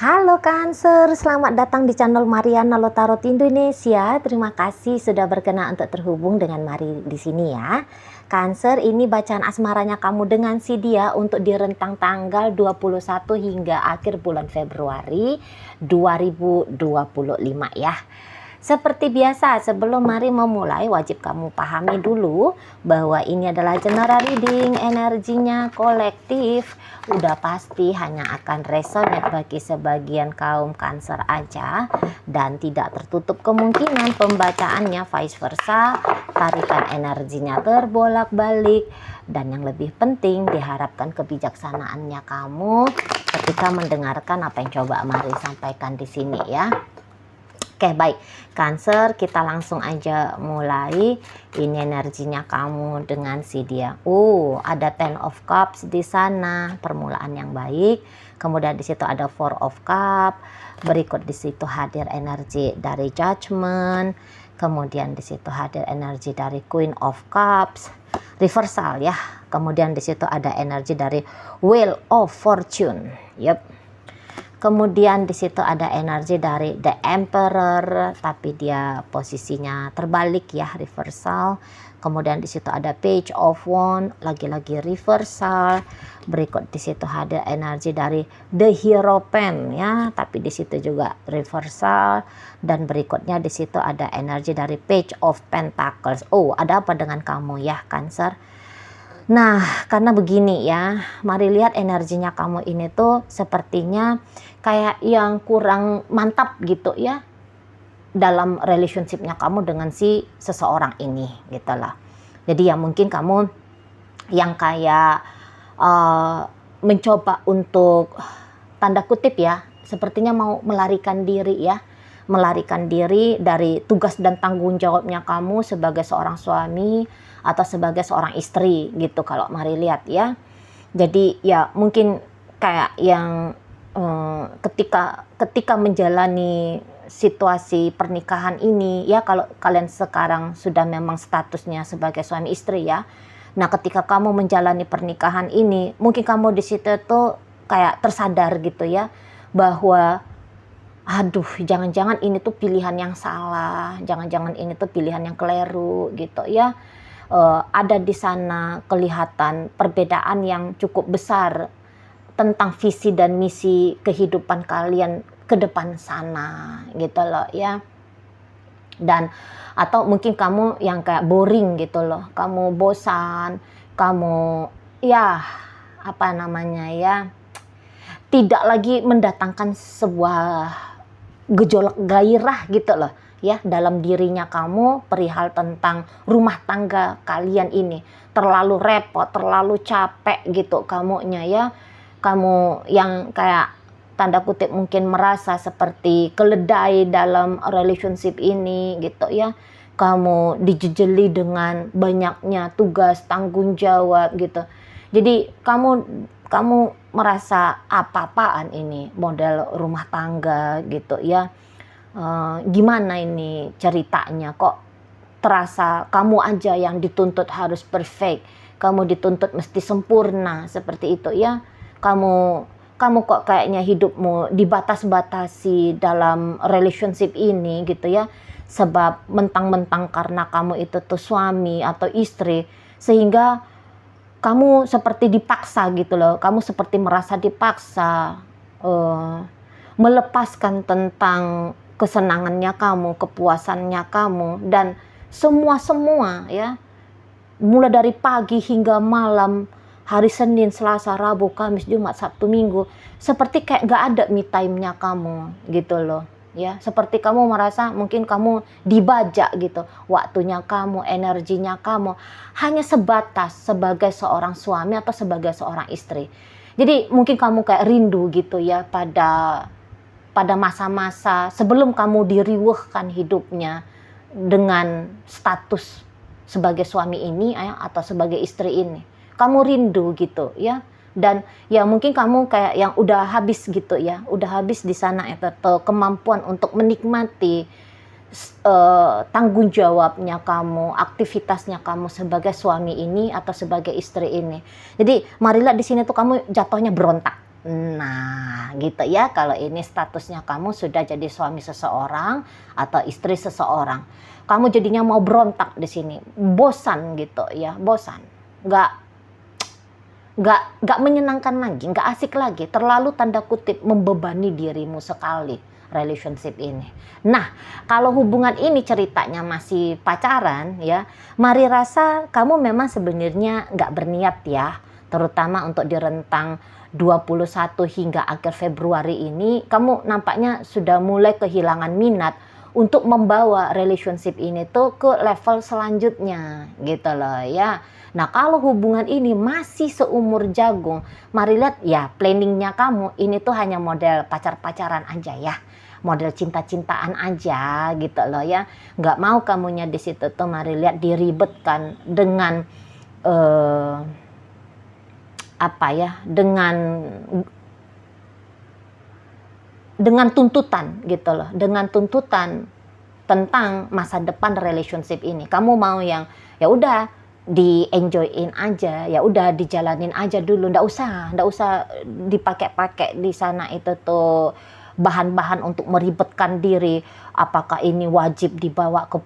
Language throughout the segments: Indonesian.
Halo Cancer, selamat datang di channel Mariana Lotarot Indonesia. Terima kasih sudah berkenan untuk terhubung dengan Mari di sini ya. Cancer, ini bacaan asmaranya kamu dengan si dia untuk di rentang tanggal 21 hingga akhir bulan Februari 2025 ya. Seperti biasa, sebelum Mari memulai, wajib kamu pahami dulu bahwa ini adalah general reading, energinya kolektif. Udah pasti hanya akan resonate bagi sebagian kaum Cancer aja, dan tidak tertutup kemungkinan pembacaannya vice versa, tarikan energinya terbolak-balik, dan yang lebih penting diharapkan kebijaksanaannya kamu ketika mendengarkan apa yang coba Mari sampaikan di sini ya. Oke, baik. Cancer, kita langsung aja mulai. Ini energinya kamu dengan si dia. Ada Ten of Cups di sana, permulaan yang baik. Kemudian di situ ada Four of Cups. Berikut di situ hadir energi dari Judgment. Kemudian di situ hadir energi dari Queen of Cups. Reversal ya. Kemudian di situ ada energi dari Wheel of Fortune. Kemudian di situ ada energi dari The Emperor, tapi dia posisinya terbalik ya, reversal. Kemudian di situ ada Page of Wands, lagi-lagi reversal. Berikut di situ ada energi dari The Hierophant ya, tapi di situ juga reversal. Dan berikutnya di situ ada energi dari Page of Pentacles. Ada apa dengan kamu ya, Cancer? Nah, karena begini ya, Mari lihat energinya kamu ini tuh sepertinya kayak yang kurang mantap gitu ya dalam relationshipnya kamu dengan si seseorang ini gitu lah. Jadi ya mungkin kamu yang kayak mencoba untuk tanda kutip ya, sepertinya mau melarikan diri ya. Melarikan diri dari tugas dan tanggung jawabnya kamu sebagai seorang suami atau sebagai seorang istri gitu kalau Mari lihat ya. Jadi ya mungkin kayak yang ketika menjalani situasi pernikahan ini ya, kalau kalian sekarang sudah memang statusnya sebagai suami istri ya. Nah, ketika kamu menjalani pernikahan ini, mungkin kamu di situ tuh kayak tersadar gitu ya bahwa jangan-jangan ini tuh pilihan yang salah, jangan-jangan ini tuh pilihan yang keliru gitu ya. Ada di sana kelihatan perbedaan yang cukup besar tentang visi dan misi kehidupan kalian ke depan sana gitu loh ya. Dan atau mungkin kamu yang kayak boring gitu loh, kamu bosan, kamu ya apa namanya ya, tidak lagi mendatangkan sebuah gejolak gairah gitu loh ya dalam dirinya kamu perihal tentang rumah tangga kalian ini. Terlalu repot, terlalu capek gitu kamunya ya. Kamu yang kayak tanda kutip mungkin merasa seperti keledai dalam relationship ini gitu ya. Kamu dijejeli dengan banyaknya tugas, tanggung jawab gitu. Jadi kamu merasa apa-apaan ini model rumah tangga gitu ya. Gimana ini ceritanya, kok terasa kamu aja yang dituntut harus perfect, kamu dituntut mesti sempurna seperti itu ya. Kamu kok kayaknya hidupmu dibatas-batasi dalam relationship ini gitu ya, sebab mentang-mentang karena kamu itu tuh suami atau istri sehingga kamu seperti dipaksa gitu loh. Kamu seperti merasa dipaksa melepaskan tentang kesenangannya kamu, kepuasannya kamu, dan semua ya. Mulai dari pagi hingga malam, hari Senin, Selasa, Rabu, Kamis, Jumat, Sabtu, Minggu, seperti kayak gak ada me time-nya kamu gitu loh. Ya, seperti kamu merasa mungkin kamu dibajak gitu, waktunya kamu, energinya kamu hanya sebatas sebagai seorang suami atau sebagai seorang istri. Jadi mungkin kamu kayak rindu gitu ya pada masa-masa sebelum kamu diriwehkan hidupnya dengan status sebagai suami ini ya, atau sebagai istri ini. Kamu rindu gitu ya. Dan ya mungkin kamu kayak yang udah habis gitu ya, udah habis di sana itu kemampuan untuk menikmati tanggung jawabnya kamu, aktivitasnya kamu sebagai suami ini atau sebagai istri ini. Jadi marilah di sini tuh kamu jatuhnya berontak Nah, gitu ya, kalau ini statusnya kamu sudah jadi suami seseorang atau istri seseorang. Kamu jadinya mau berontak di sini, bosan gitu ya, bosan. Nggak, nggak menyenangkan lagi, nggak asik lagi, terlalu tanda kutip membebani dirimu sekali relationship ini. Nah, kalau hubungan ini ceritanya masih pacaran ya, mari rasa kamu memang sebenarnya nggak berniat ya, terutama untuk di rentang 21 hingga akhir Februari ini, kamu nampaknya sudah mulai kehilangan minat untuk membawa relationship ini tuh ke level selanjutnya gitu loh ya. Nah, kalau hubungan ini masih seumur jagung, mari lihat ya, planningnya kamu ini tuh hanya model pacar-pacaran aja ya, model cinta-cintaan aja gitu loh ya. Nggak mau kamunya di situ tuh, mari lihat diribetkan dengan apa ya, dengan tuntutan gitu loh, dengan tuntutan tentang masa depan relationship ini. Kamu mau yang ya udah di enjoyin aja, ya udah dijalanin aja dulu, ndak usah dipakai-pakai di sana itu tuh bahan-bahan untuk meribetkan diri. Apakah ini wajib dibawa ke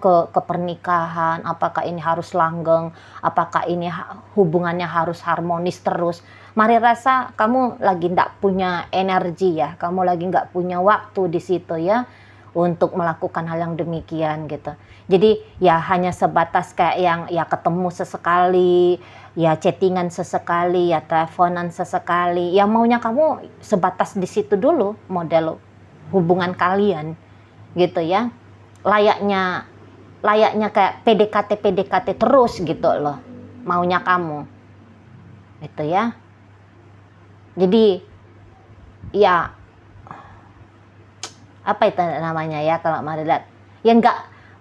ke pernikahan, apakah ini harus langgeng, apakah ini hubungannya harus harmonis terus. Mari rasa kamu lagi ndak punya energi ya, kamu lagi nggak punya waktu di situ ya untuk melakukan hal yang demikian gitu. Jadi ya hanya sebatas kayak yang ya ketemu sesekali, ya chattingan sesekali, ya teleponan sesekali. Ya maunya kamu sebatas di situ dulu model hubungan kalian gitu ya. Layaknya kayak PDKT terus gitu loh. Maunya kamu. Gitu ya. Jadi ya apa itu namanya ya, kalau mari lihat ya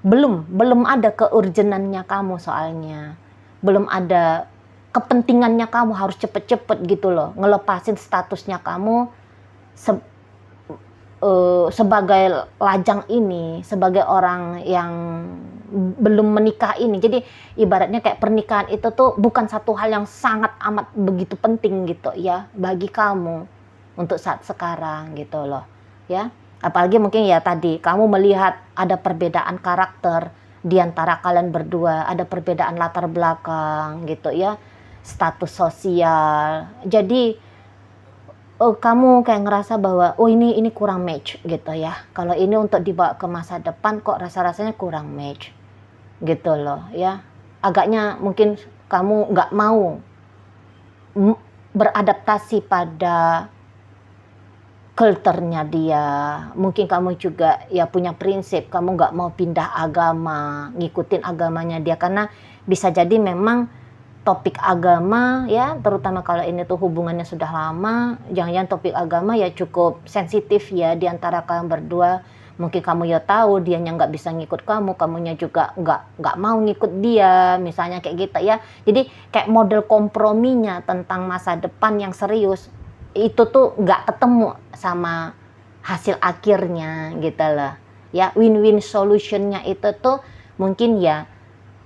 belum ada keurgenannya kamu, soalnya belum ada kepentingannya kamu harus cepet-cepet gitu loh ngelepasin statusnya kamu sebagai lajang ini, sebagai orang yang belum menikah ini. Jadi ibaratnya kayak pernikahan itu tuh bukan satu hal yang sangat amat begitu penting gitu ya bagi kamu untuk saat sekarang gitu loh ya. Apalagi mungkin ya tadi kamu melihat ada perbedaan karakter di antara kalian berdua, ada perbedaan latar belakang gitu ya, status sosial. Jadi kamu kayak ngerasa bahwa ini kurang match gitu ya. Kalau ini untuk dibawa ke masa depan kok rasa-rasanya kurang match gitu loh ya. Agaknya mungkin kamu nggak mau beradaptasi pada kulturnya dia. Mungkin kamu juga ya punya prinsip, kamu nggak mau pindah agama, ngikutin agamanya dia, karena bisa jadi memang topik agama ya, terutama kalau ini tuh hubungannya sudah lama, jangan-jangan topik agama ya cukup sensitif ya di antara kalian berdua. Mungkin kamu ya tahu dianya nggak bisa ngikut kamu, kamunya juga nggak mau ngikut dia, misalnya kayak gitu ya. Jadi kayak model komprominya tentang masa depan yang serius itu tuh nggak ketemu sama hasil akhirnya gitu loh ya. Win-win solutionnya itu tuh mungkin ya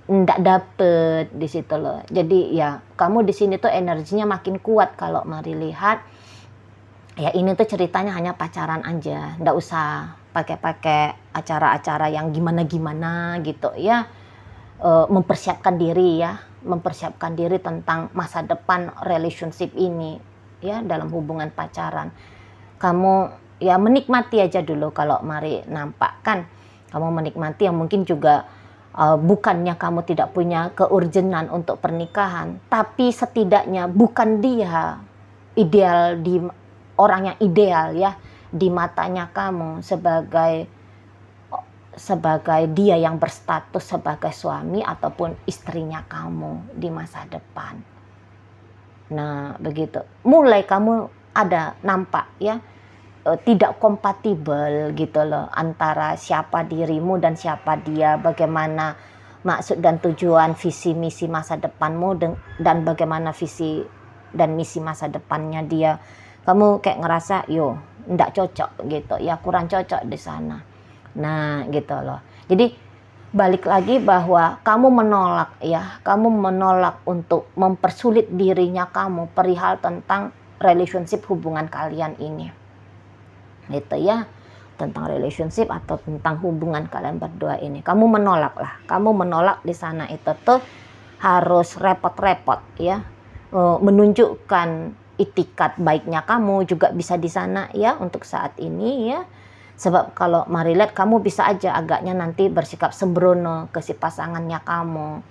nggak dapet di situ loh. Jadi ya kamu di sini tuh energinya makin kuat kalau mari lihat ya. Ini tuh ceritanya hanya pacaran aja, nggak usah pakai acara-acara yang gimana-gimana gitu ya. Mempersiapkan diri tentang masa depan relationship ini ya, dalam hubungan pacaran. Kamu ya menikmati aja dulu kalau mari nampak kan. Kamu menikmati yang mungkin juga bukannya kamu tidak punya keurgenan untuk pernikahan, tapi setidaknya bukan dia ideal di orang yang ideal ya di matanya kamu sebagai dia yang berstatus sebagai suami ataupun istrinya kamu di masa depan. Nah, begitu. Mulai kamu ada nampak ya tidak kompatibel gitu loh antara siapa dirimu dan siapa dia, bagaimana maksud dan tujuan visi misi masa depanmu dan bagaimana visi dan misi masa depannya dia. Kamu kayak ngerasa ndak cocok gitu ya, kurang cocok di sana. Nah, gitu loh. Jadi balik lagi bahwa kamu menolak untuk mempersulit dirinya kamu perihal tentang relationship hubungan kalian ini. Gitu ya, tentang relationship atau tentang hubungan kalian berdua ini. Kamu menolak lah, kamu menolak di sana itu tuh harus repot-repot ya, menunjukkan itikat baiknya kamu juga bisa di sana ya untuk saat ini ya. Sebab kalau Marilet kamu bisa aja agaknya nanti bersikap sembrono ke si pasangannya kamu.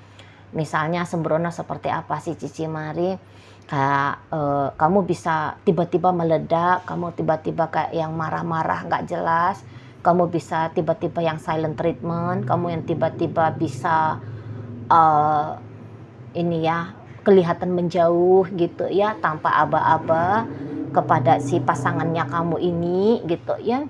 Misalnya sembrono seperti apa sih Cici Mari? Kayak kamu bisa tiba-tiba meledak, kamu tiba-tiba kayak yang marah-marah nggak jelas, kamu bisa tiba-tiba yang silent treatment, kamu yang tiba-tiba bisa ini ya kelihatan menjauh gitu ya tanpa aba-aba kepada si pasangannya kamu ini gitu ya.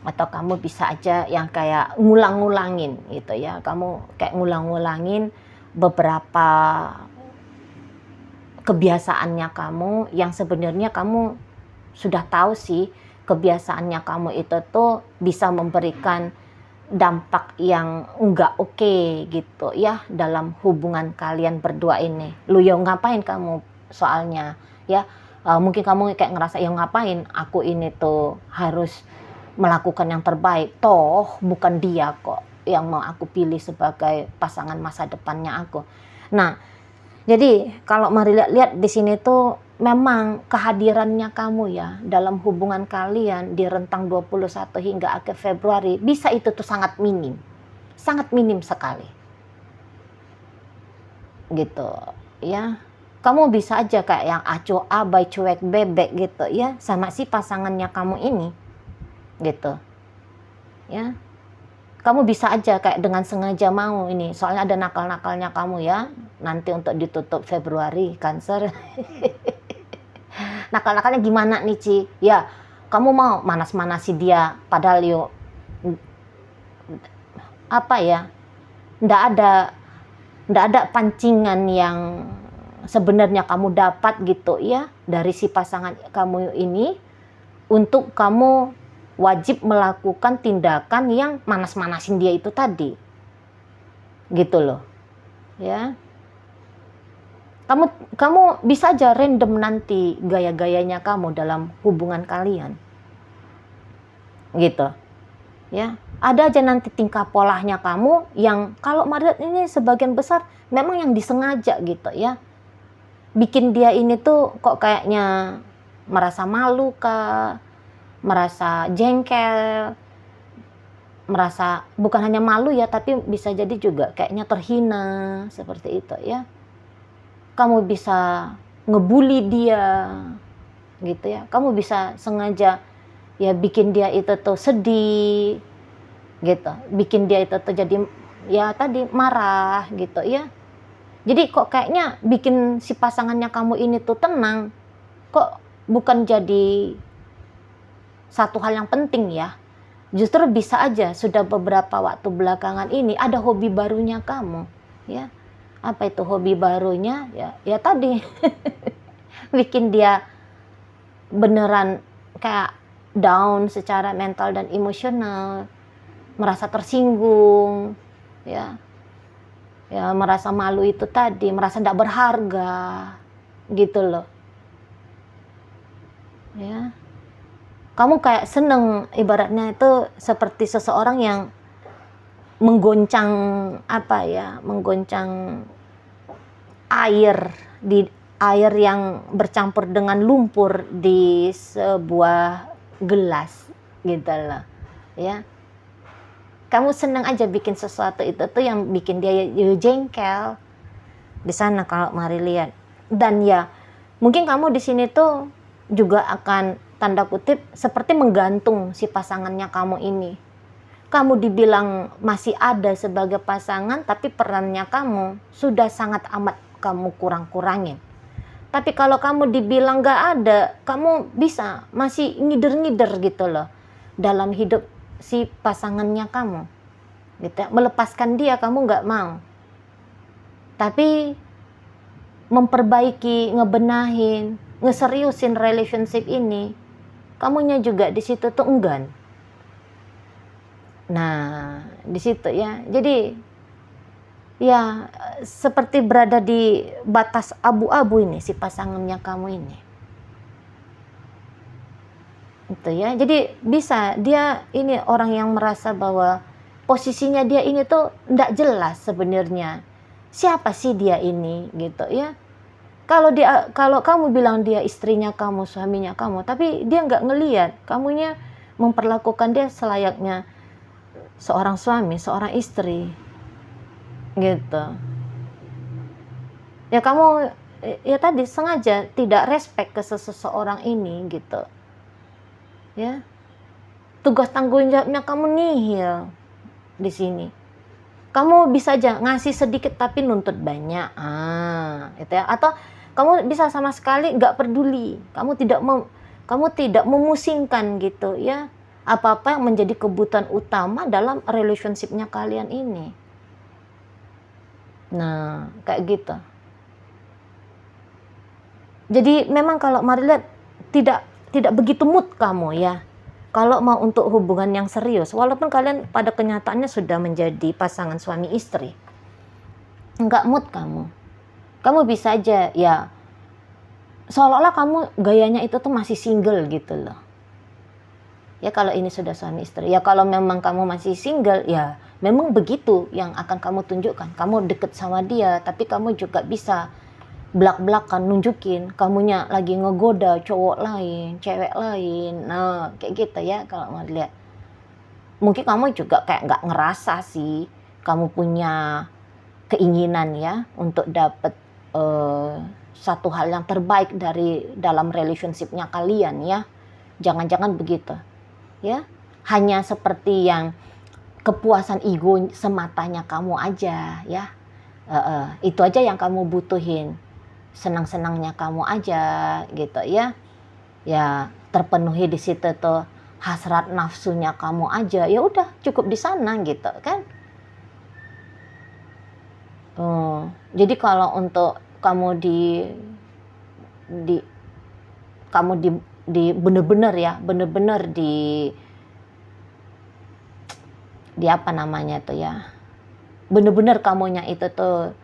Atau kamu bisa aja yang kayak ngulang-ngulangin gitu ya, kamu kayak ngulang-ngulangin beberapa kebiasaannya kamu yang sebenarnya kamu sudah tahu sih kebiasaannya kamu itu tuh bisa memberikan dampak yang enggak oke gitu ya dalam hubungan kalian berdua ini. Lu ya ngapain kamu soalnya ya, mungkin kamu kayak ngerasa ya ngapain aku ini tuh harus melakukan yang terbaik, toh bukan dia kok yang mau aku pilih sebagai pasangan masa depannya aku. Nah, jadi kalau mari lihat di sini tuh memang kehadirannya kamu ya dalam hubungan kalian di rentang 21 hingga akhir Februari bisa itu tuh sangat minim sekali. Gitu ya. Kamu bisa aja kayak yang acuh abai cuek bebek gitu ya sama si pasangannya kamu ini. Gitu ya, kamu bisa aja kayak dengan sengaja mau ini soalnya ada nakal-nakalnya kamu ya nanti untuk ditutup Februari Cancer. Nakal-nakalnya gimana nih Ci? Ya kamu mau manas-manasi dia padahal yuk apa ya, ndak ada pancingan yang sebenarnya kamu dapat gitu ya dari si pasangan kamu ini untuk kamu wajib melakukan tindakan yang manas-manasin dia itu tadi. Gitu loh. Ya. Kamu bisa aja random nanti gaya-gayanya kamu dalam hubungan kalian. Gitu. Ya. Ada aja nanti tingkah polanya kamu yang kalau Marit ini sebagian besar memang yang disengaja gitu ya. Bikin dia ini tuh kok kayaknya merasa malu kah? Merasa jengkel, merasa bukan hanya malu ya, tapi bisa jadi juga kayaknya terhina, seperti itu ya. Kamu bisa ngebully dia, gitu ya. Kamu bisa sengaja ya bikin dia itu tuh sedih, gitu. Bikin dia itu tuh jadi ya tadi marah, gitu ya. Jadi kok kayaknya bikin si pasangannya kamu ini tuh tenang, kok bukan jadi satu hal yang penting ya. Justru bisa aja sudah beberapa waktu belakangan ini ada hobi barunya kamu ya. Apa itu hobi barunya? Ya tadi bikin dia beneran kayak down secara mental dan emosional, merasa tersinggung ya. Ya merasa malu itu tadi, merasa tidak berharga gitu loh. Ya. Kamu kayak seneng ibaratnya itu seperti seseorang yang menggoncang apa ya, menggoncang air yang bercampur dengan lumpur di sebuah gelas gitu loh ya. Kamu seneng aja bikin sesuatu itu tuh yang bikin dia jengkel di sana kalau mari lihat. Dan ya mungkin kamu di sini tuh juga akan tanda kutip seperti menggantung si pasangannya kamu ini. Kamu dibilang masih ada sebagai pasangan, tapi perannya kamu sudah sangat amat kamu kurang-kurangin. Tapi kalau kamu dibilang gak ada, kamu bisa masih ngider-ngider gitu loh dalam hidup si pasangannya kamu. Gitu ya. Melepaskan dia kamu gak mau. Tapi memperbaiki, ngebenahin, ngeseriusin relationship ini, kamunya juga di situ tuh enggan. Nah, di situ ya. Jadi ya seperti berada di batas abu-abu ini si pasangannya kamu ini. Gitu ya. Jadi bisa dia ini orang yang merasa bahwa posisinya dia ini tuh ndak jelas sebenarnya. Siapa sih dia ini gitu ya. Kalau kamu bilang dia istrinya kamu, suaminya kamu, tapi dia nggak ngelihat, kamunya memperlakukan dia selayaknya seorang suami, seorang istri, gitu. Ya kamu ya tadi sengaja tidak respect ke seseorang ini gitu. Ya. Tugas tanggung jawabnya kamu nihil di sini. Kamu bisa aja ngasih sedikit tapi nuntut banyak. Itu ya. Atau kamu bisa sama sekali nggak peduli. Kamu tidak memusingkan gitu ya. Apa-apa yang menjadi kebutuhan utama dalam relationship-nya kalian ini. Nah, kayak gitu. Jadi memang kalau mari lihat tidak begitu mood kamu ya. Kalau mau untuk hubungan yang serius, walaupun kalian pada kenyataannya sudah menjadi pasangan suami istri, nggak mood kamu. Kamu bisa aja ya, seolah-olah kamu gayanya itu tuh masih single gitu loh. Ya kalau ini sudah suami istri, ya kalau memang kamu masih single, ya memang begitu yang akan kamu tunjukkan. Kamu deket sama dia, tapi kamu juga bisa belak-belakan nunjukin kamunya lagi ngegoda cowok lain, cewek lain. Nah, kayak gitu ya kalau mau lihat. Mungkin kamu juga kayak nggak ngerasa sih kamu punya keinginan ya untuk dapet satu hal yang terbaik dari dalam relationship-nya kalian ya. Jangan-jangan begitu. Ya. Hanya seperti yang kepuasan ego sematanya kamu aja ya. Itu aja yang kamu butuhin. Senang-senangnya kamu aja gitu ya. Ya terpenuhi di situ tuh hasrat nafsunya kamu aja. Ya udah cukup di sana gitu kan. Jadi kalau untuk kamu bener-bener ya, bener-bener di apa namanya tuh ya. Bener-bener kamunya itu tuh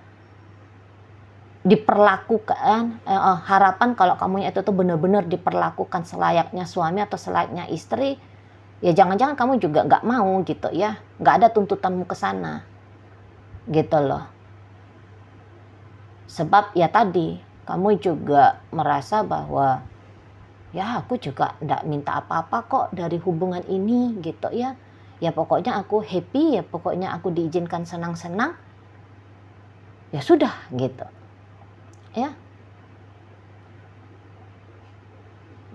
diperlakukan, harapan kalau kamunya itu tuh benar-benar diperlakukan selayaknya suami atau selayaknya istri, ya jangan-jangan kamu juga nggak mau gitu ya, nggak ada tuntutanmu ke sana, gitu loh. Sebab ya tadi kamu juga merasa bahwa ya aku juga nggak minta apa-apa kok dari hubungan ini gitu ya, ya pokoknya aku happy, ya pokoknya aku diizinkan senang-senang, ya sudah gitu. Ya.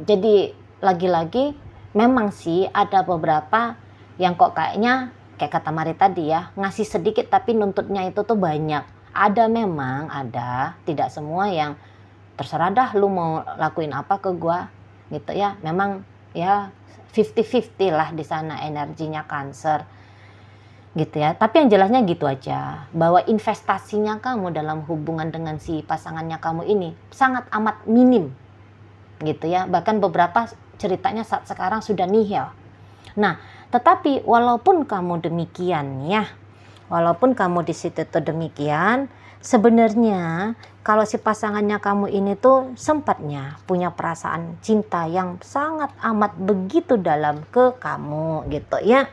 Jadi lagi-lagi memang sih ada beberapa yang kok kayaknya kayak kata Mari tadi ya, ngasih sedikit tapi nuntutnya itu tuh banyak. Memang ada, tidak semua yang terserah dah lu mau lakuin apa ke gua gitu ya. Memang ya 50-50 lah di sana energinya Cancer. Gitu ya, tapi yang jelasnya gitu aja, bahwa investasinya kamu dalam hubungan dengan si pasangannya kamu ini sangat amat minim gitu ya, bahkan beberapa ceritanya saat sekarang sudah nihil. Nah, tetapi walaupun kamu demikian ya, walaupun kamu di situ tuh demikian, sebenarnya kalau si pasangannya kamu ini tuh sempatnya punya perasaan cinta yang sangat amat begitu dalam ke kamu gitu ya.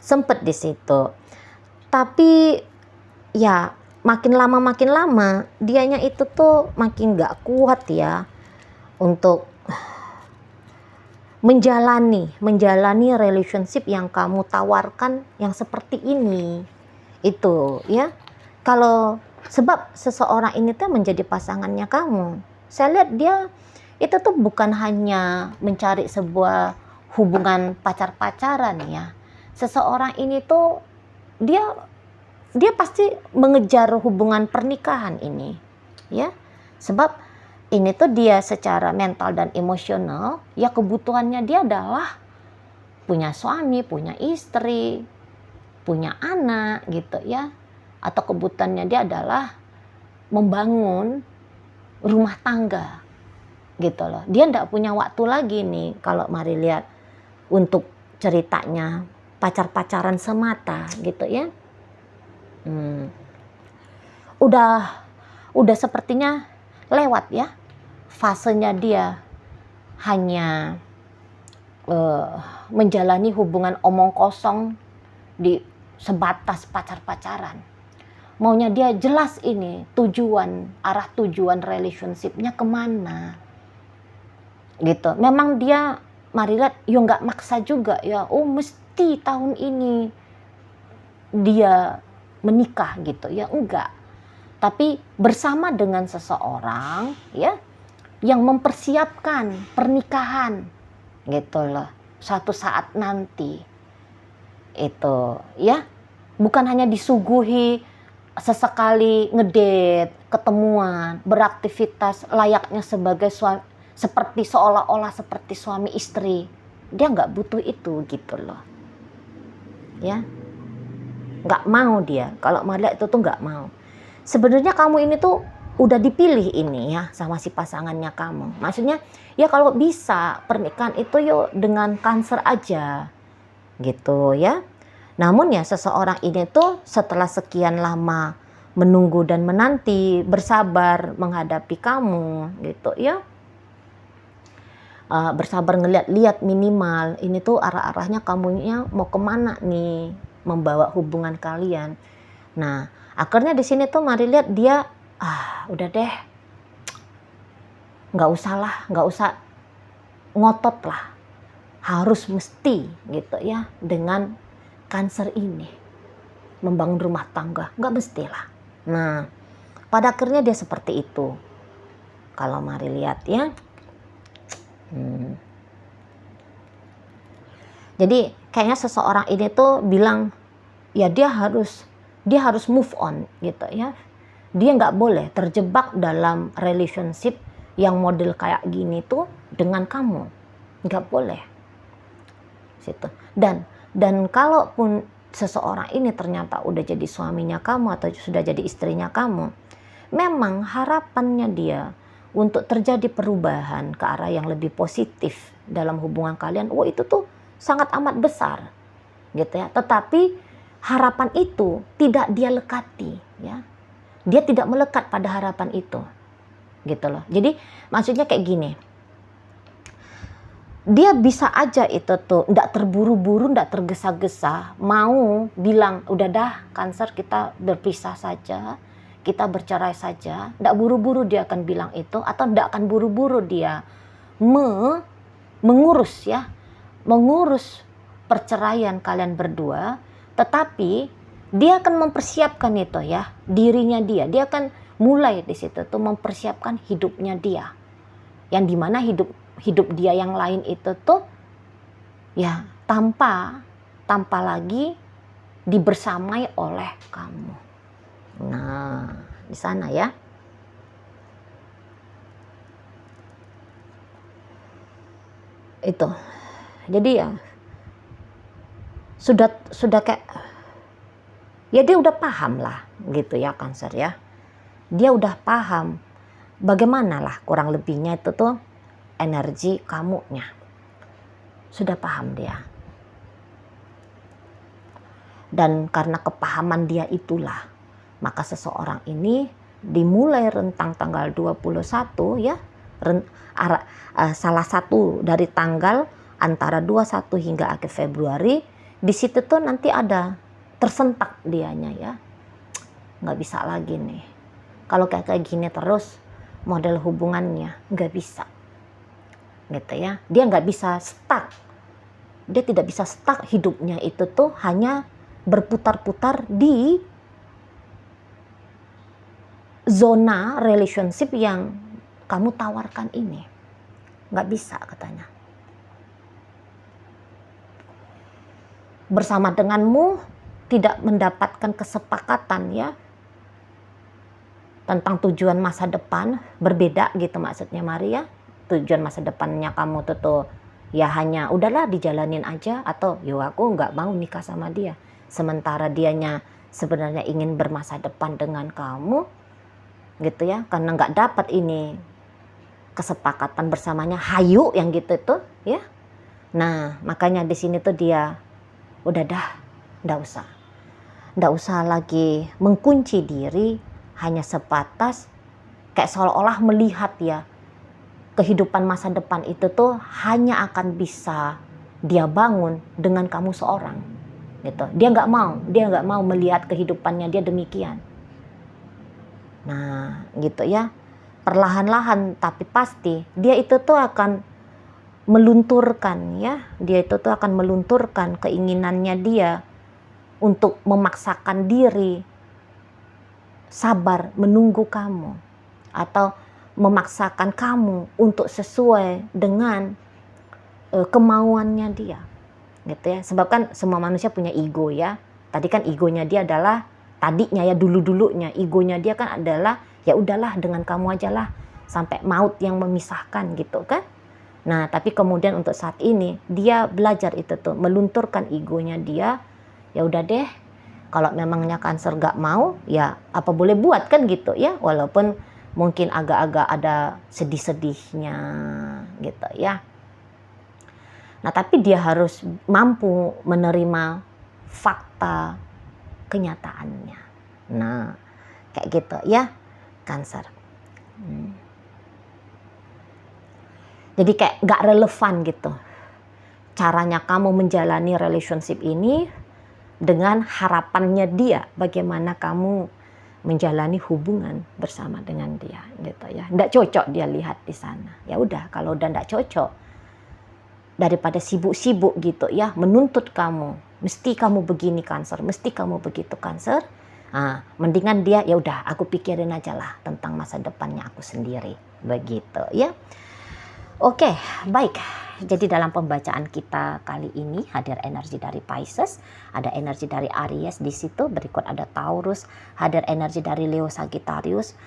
Sempet di situ. Tapi ya makin lama dianya itu tuh makin gak kuat ya untuk menjalani relationship yang kamu tawarkan yang seperti ini. Itu ya. Kalau sebab seseorang ini tuh menjadi pasangannya kamu. Saya lihat dia itu tuh bukan hanya mencari sebuah hubungan pacar-pacaran ya. Seseorang ini tuh dia pasti mengejar hubungan pernikahan ini ya, sebab ini tuh dia secara mental dan emosional ya kebutuhannya dia adalah punya suami, punya istri, punya anak gitu ya, atau kebutuhannya dia adalah membangun rumah tangga gitu loh. Dia nggak punya waktu lagi nih kalau Mari lihat untuk ceritanya pacar-pacaran semata gitu ya. Udah sepertinya lewat ya fasenya dia hanya menjalani hubungan omong kosong di sebatas pacar-pacaran. Maunya dia jelas ini arah tujuan relationship-nya kemana gitu. Memang dia, mari lihat, ya nggak maksa juga ya, oh mesti tahun ini dia menikah gitu ya, enggak. Tapi bersama dengan seseorang ya yang mempersiapkan pernikahan gitu loh, suatu saat nanti itu ya, bukan hanya disuguhi sesekali ngedate, ketemuan, beraktivitas layaknya sebagai suami, seperti seolah-olah seperti suami istri. Dia nggak butuh itu gitu loh ya, nggak mau dia. Kalau Maria itu tuh nggak mau. Sebenarnya kamu ini tuh udah dipilih ini ya sama si pasangannya kamu. Maksudnya ya kalau bisa pernikahan itu yuk dengan Cancer aja gitu ya. Namun ya seseorang ini tuh setelah sekian lama menunggu dan menanti, bersabar menghadapi kamu gitu ya. Bersabar ngeliat-liat minimal ini tuh arah-arahnya kamunya mau kemana nih membawa hubungan kalian. Nah akhirnya di sini tuh mari lihat dia udah deh, nggak usah ngotot lah, harus mesti gitu ya dengan Cancer ini membangun rumah tangga, nggak mestilah. Nah pada akhirnya dia seperti itu. Kalau mari lihat ya. Jadi kayaknya seseorang ini tuh bilang ya dia harus move on gitu ya. Dia nggak boleh terjebak dalam relationship yang model kayak gini tuh dengan kamu, nggak boleh situ. Dan kalaupun seseorang ini ternyata udah jadi suaminya kamu atau sudah jadi istrinya kamu, memang harapannya dia untuk terjadi perubahan ke arah yang lebih positif dalam hubungan kalian, itu tuh sangat amat besar gitu ya. Tetapi harapan itu tidak dia lekati ya. Dia tidak melekat pada harapan itu gitu loh. Jadi maksudnya kayak gini, dia bisa aja itu tuh ndak terburu-buru, ndak tergesa-gesa mau bilang udah dah Cancer kita berpisah saja, kita bercerai saja. Ndak buru-buru dia akan bilang itu, atau ndak akan buru-buru dia mengurus perceraian kalian berdua. Tetapi dia akan mempersiapkan itu ya, dirinya dia akan mulai di situ tuh mempersiapkan hidupnya dia, yang dimana hidup dia yang lain itu tuh ya tanpa lagi dibersamai oleh kamu. Nah di sana ya. Itu jadi ya sudah kayak ya dia udah paham lah gitu ya Cancer ya. Dia udah paham bagaimana lah kurang lebihnya itu tuh energi kamunya. Sudah paham dia. Dan karena kepahaman dia itulah, maka seseorang ini dimulai rentang tanggal 21 ya, salah satu dari tanggal antara 21 hingga akhir Februari. Di situ tuh nanti ada tersentak dianya ya, nggak bisa lagi nih kalau kayak gini terus model hubungannya, nggak bisa gitu ya. Dia nggak bisa stuck, dia tidak bisa stuck hidupnya itu tuh hanya berputar-putar di zona relationship yang kamu tawarkan ini, nggak bisa katanya. Bersama denganmu tidak mendapatkan kesepakatan ya tentang tujuan masa depan, berbeda gitu maksudnya Maria. Tujuan masa depannya kamu tuh ya hanya udahlah dijalanin aja, atau yo aku nggak mau nikah sama dia, sementara dianya sebenarnya ingin bermasa depan dengan kamu gitu ya, karena nggak dapat ini kesepakatan bersamanya, hayu yang gitu tuh ya. Nah makanya di sini tuh dia udah dah, nggak usah lagi mengkunci diri hanya sebatas kayak seolah-olah melihat ya kehidupan masa depan itu tuh hanya akan bisa dia bangun dengan kamu seorang gitu. Dia nggak mau melihat kehidupannya dia demikian. Nah gitu ya, perlahan-lahan tapi pasti dia itu tuh akan melunturkan ya, dia itu tuh akan melunturkan keinginannya dia untuk memaksakan diri sabar menunggu kamu, atau memaksakan kamu untuk sesuai dengan kemauannya dia gitu ya. Sebab kan semua manusia punya ego ya. Tadi kan egonya dia adalah tadinya ya, dulunya egonya dia kan adalah ya udahlah dengan kamu aja lah sampai maut yang memisahkan gitu kan. Nah tapi kemudian untuk saat ini dia belajar itu tuh melunturkan egonya dia. Ya udah deh, kalau memangnya Cancer gak mau ya apa boleh buat kan gitu ya, walaupun mungkin agak-agak ada sedih-sedihnya gitu ya. Nah tapi dia harus mampu menerima fakta kenyataannya. Nah kayak gitu ya Cancer. Jadi kayak gak relevan gitu caranya kamu menjalani relationship ini dengan harapannya dia, bagaimana kamu menjalani hubungan bersama dengan dia gitu ya. Nggak cocok dia lihat di sana. Ya udah, kalau udah nggak cocok, daripada sibuk-sibuk gitu ya menuntut kamu, mesti kamu begini Cancer, mesti kamu begitu Cancer. Nah, mendingan dia ya udah aku pikirin aja lah tentang masa depannya aku sendiri begitu ya. Oke, baik. Jadi dalam pembacaan kita kali ini hadir energi dari Pisces, ada energi dari Aries di situ, berikut ada Taurus, hadir energi dari Leo Sagittarius,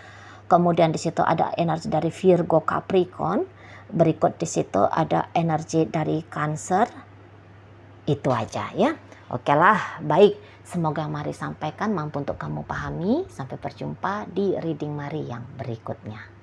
kemudian di situ ada energi dari Virgo Capricorn, berikut di situ ada energi dari Cancer. Itu aja ya. Oke lah, baik. Semoga Mari sampaikan mampu untuk kamu pahami. Sampai berjumpa di reading Mari yang berikutnya.